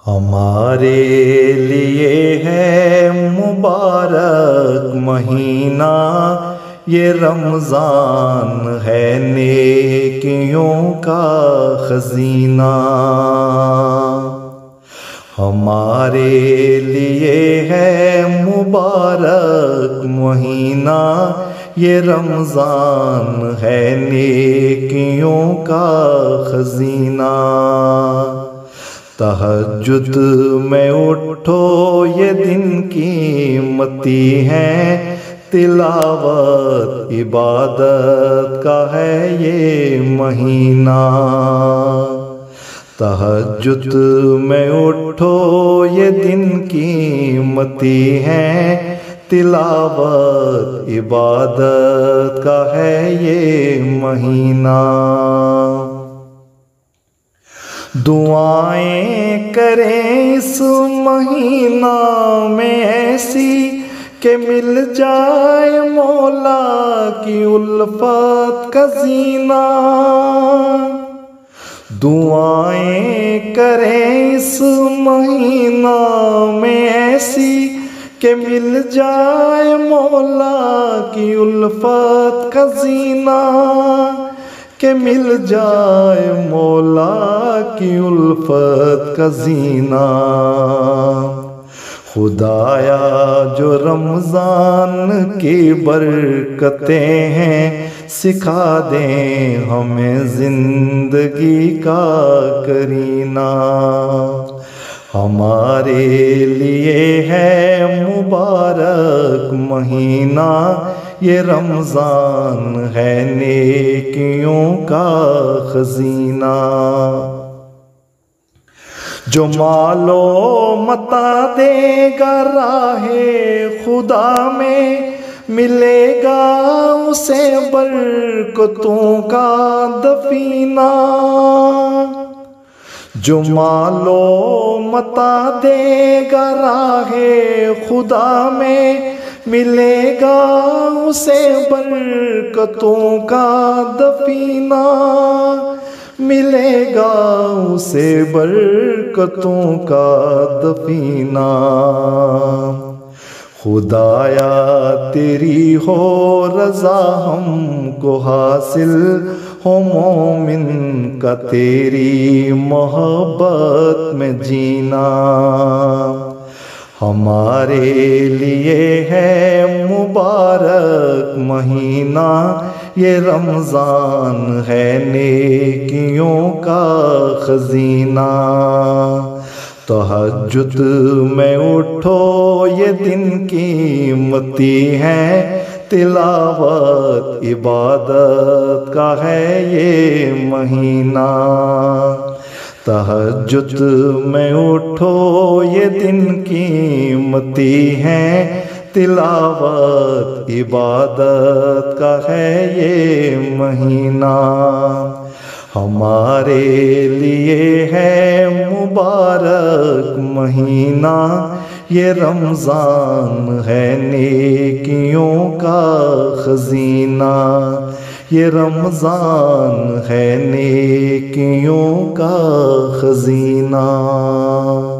ہمارے لیے ہے مبارک مہینہ یہ رمضان ہے نیکیوں کا خزینہ۔ ہمارے لیے ہے مبارک مہینہ یہ رمضان ہے نیکیوں کا خزینہ۔ تہجد میں اٹھو یہ دن قیمتی ہے، تلاوت عبادت کا ہے یہ مہینہ۔ تہجد میں اٹھو یہ دن قیمتی ہے، تلاوت عبادت کا ہے یہ مہینہ۔ دعائیں کریں اس مہینہ میں ایسی کہ مل جائے مولا کی الفت کا زینہ۔ دعائیں کریں اس مہینہ میں ایسی کہ مل جائے مولا کی الفت کا زینہ، کہ مل جائے مولا کی الفت کا زینہ۔ خدایا جو رمضان کی برکتیں ہیں، سکھا دیں ہمیں زندگی کا کرینہ۔ ہمارے لیے ہے مبارک مہینہ یہ رمضان ہے نیکیوں کا خزینہ۔ جو مال و متاع دے گا راہ خدا میں، ملے گا اسے برکتوں کا دفینہ۔ جو مال و متاع دے گا راہ خدا میں، ملے گا اسے برکتوں کا دفینہ، ملے گا اسے برکتوں کا دفینہ۔ خدایا تیری ہو رضا ہم کو حاصل ہو، مومن کا تیری محبت میں جینا۔ ہمارے لیے ہے مبارک مہینہ یہ رمضان ہے نیکیوں کا خزینہ۔ تہجد میں اٹھو یہ دن قیمتی ہے، تلاوت عبادت کا ہے یہ مہینہ۔ تہجد میں اٹھو یہ دن قیمتی ہے، تلاوت عبادت کا ہے یہ مہینہ۔ ہمارے لیے ہے مبارک مہینہ یہ رمضان ہے نیکیوں کا خزینہ۔ یہ رمضان ہے نیکیوں کا خزینہ۔